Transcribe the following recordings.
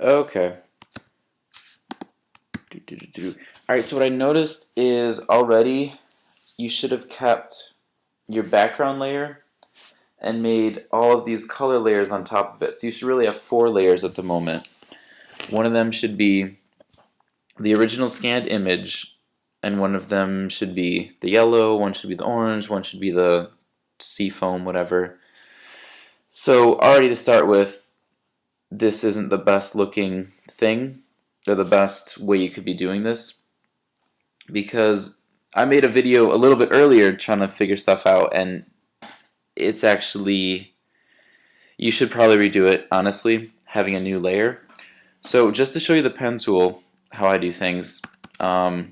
Okay. Alright, so what I noticed is already you should have kept your background layer and made all of these color layers on top of it. So you should really have 4 layers at the moment. One of them should be the original scanned image, and one of them should be the yellow, one should be the orange, one should be the seafoam, whatever. So already to start with, this isn't the best looking thing, or the best way you could be doing this, because I made a video a little bit earlier trying to figure stuff out, and it's actually, you should probably redo it, honestly, having a new layer. So just to show you the pen tool, how I do things, for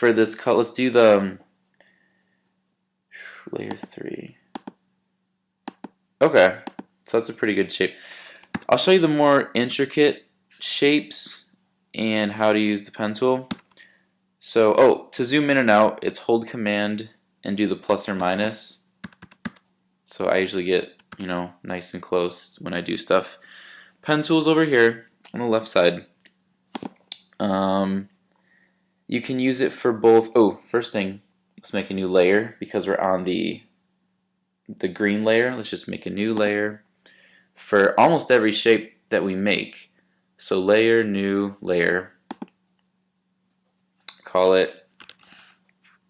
this cut, let's do the layer 3. Okay, so that's a pretty good shape. I'll show you the more intricate shapes and how to use the pen tool. So, to zoom in and out, it's hold command and do the plus or minus. So I usually get, nice and close when I do stuff. Pen tool's over here on the left side. You can use it for both. First thing, let's make a new layer because we're on the green layer. Let's just make a new layer for almost every shape that we make. So layer, new layer. Call it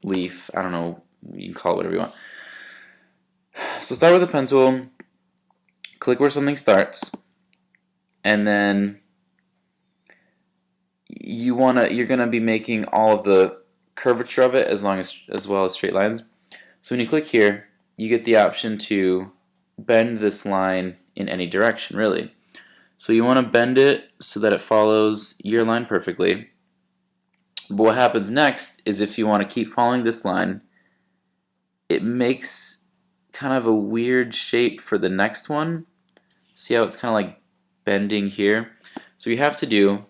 leaf. I don't know. You can call it whatever you want. So start with the pen tool. Click where something starts, and then you're gonna be making all of the curvature of it as well as straight lines. So when you click here, you get the option to bend this line in any direction, really. So you want to bend it so that it follows your line perfectly. But what happens next is if you want to keep following this line, it makes kind of a weird shape for the next one. See how it's kind of like bending here? So you have to do,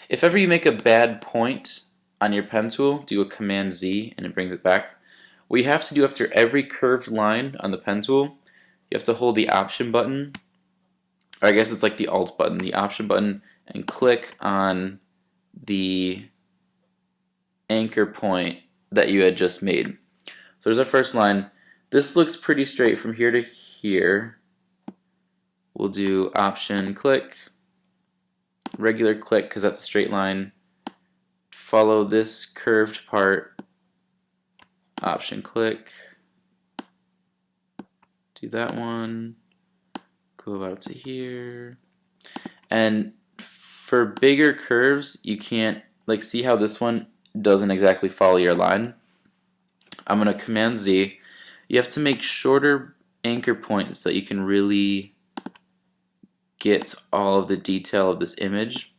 if ever you make a bad point on your pen tool, do a Command Z and it brings it back. What you have to do after every curved line on the pen tool, you have to hold the Option button, or I guess it's like the Alt button, the Option button, and click on the anchor point that you had just made. So there's our first line. This looks pretty straight from here to here. We'll do Option click, regular click because that's a straight line. Follow this curved part, Option click, do that one, go about to here. And for bigger curves, you can't, like, see how this one doesn't exactly follow your line? I'm going to Command Z. You have to make shorter anchor points so that you can really get all of the detail of this image.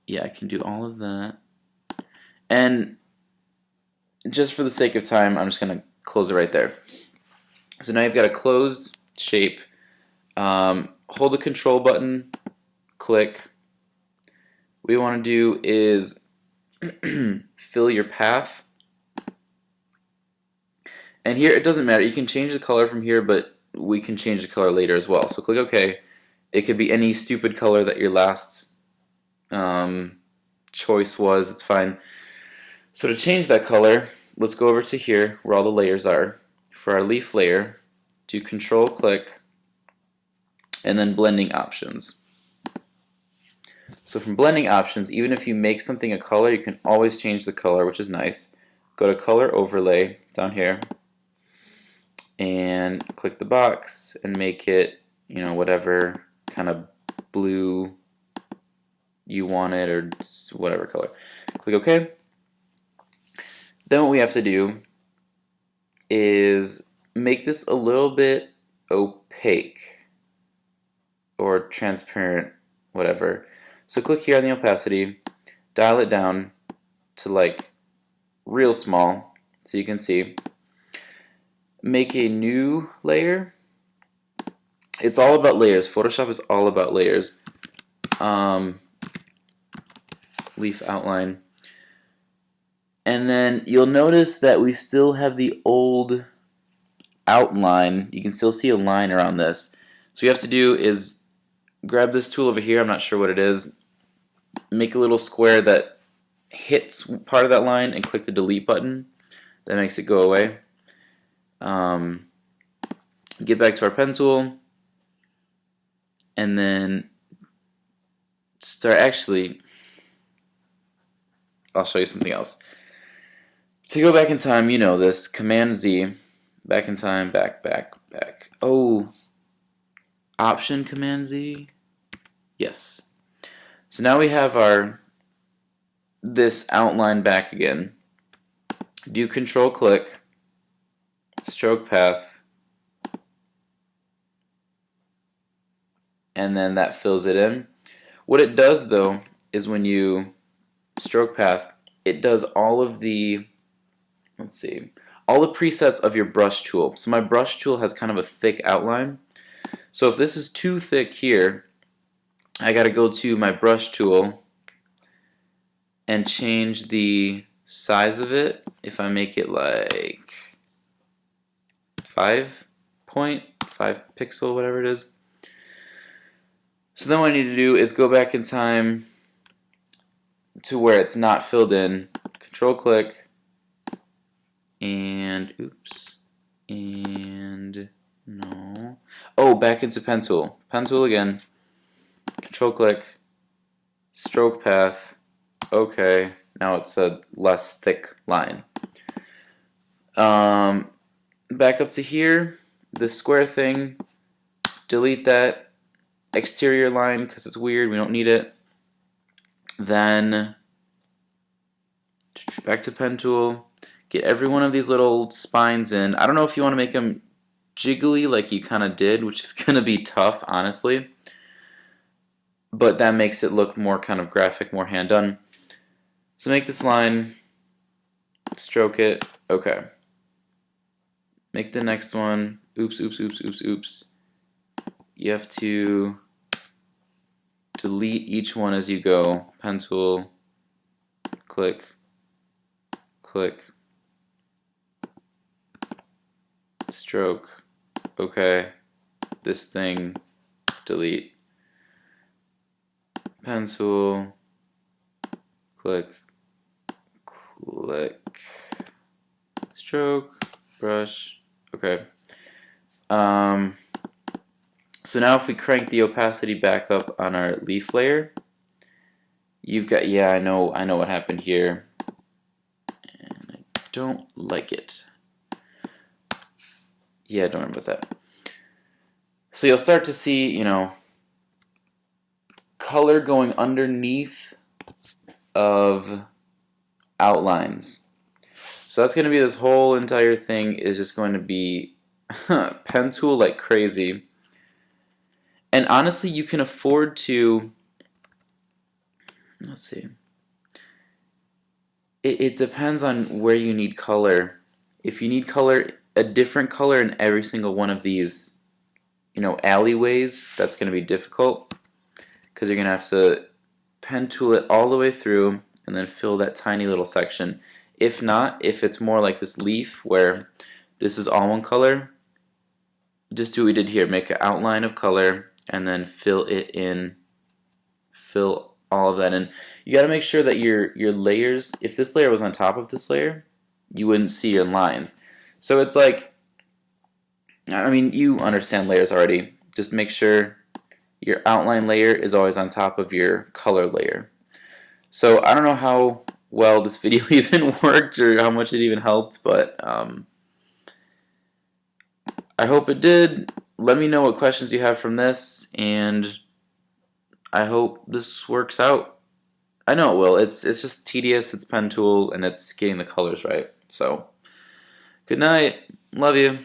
Yeah, I can do all of that. And just for the sake of time, I'm just going to close it right there. So now you've got a closed shape. Hold the Control button, click. What you want to do is fill your path. And here, it doesn't matter. You can change the color from here, but we can change the color later as well. So click OK. It could be any stupid color that your last choice was. It's fine. So to change that color, let's go over to here where all the layers are. For our leaf layer, do Control click and then blending options. So from blending options, even if you make something a color, you can always change the color, which is nice. Go to color overlay down here and click the box and make it, whatever kind of blue you want it, or whatever color. Click OK. Then what we have to do is make this a little bit opaque or transparent, whatever. So click here on the opacity, dial it down to like real small so you can see. Make a new layer. It's all about layers. Photoshop is all about layers. Leaf outline. And then you'll notice that we still have the old outline. You can still see a line around this. So what you have to do is grab this tool over here, I'm not sure what it is, make a little square that hits part of that line and click the delete button. That makes it go away. Get back to our pen tool and then start, actually, I'll show you something else. To go back in time, you know this, Command Z, back in time, back. Oh, Option Command Z? Yes. So now we have this outline back again. Do Control click, stroke path, and then that fills it in. What it does though is when you stroke path, it does all of the, let's see, all the presets of your brush tool. So my brush tool has kind of a thick outline. So if this is too thick here, I gotta go to my brush tool and change the size of it. If I make it like 5.5 pixel, whatever it is. So then what I need to do is go back in time to where it's not filled in, Control click, and oops, and no. Oh, back into pen tool. Pen tool again. Control click, stroke path. Okay, now it's a less thick line. Back up to here, this square thing, delete that exterior line because it's weird, we don't need it. Then back to pen tool, get every one of these little spines in. I don't know if you want to make them jiggly like you kind of did, which is going to be tough, honestly. But that makes it look more kind of graphic, more hand done. So make this line, stroke it, okay. Make the next one, oops. You have to delete each one as you go. Pen tool, click, stroke, okay. This thing, delete. Pen tool, click, stroke, brush, okay. So now if we crank the opacity back up on our leaf layer, you've got, yeah, I know what happened here, and I don't like it. Yeah, don't worry about that. So you'll start to see, you know, color going underneath of outlines. So that's going to be, this whole entire thing is just going to be pen tool like crazy. And honestly, you can afford to, let's see, it depends on where you need color. If you need color, a different color in every single one of these, you know, alleyways, that's going to be difficult because you're going to have to pen tool it all the way through and then fill that tiny little section. If not, if it's more like this leaf where this is all one color, just do what we did here. Make an outline of color and then fill it in, fill all of that in. You got to make sure that your layers, if this layer was on top of this layer, you wouldn't see your lines. So it's like, I mean, you understand layers already. Just make sure your outline layer is always on top of your color layer. So I don't know how well this video even worked or how much it even helped, but I hope it did. Let me know what questions you have from this, and I hope this works out. I know it will. It's just tedious. It's pen tool, and it's getting the colors right. So, good night. Love you.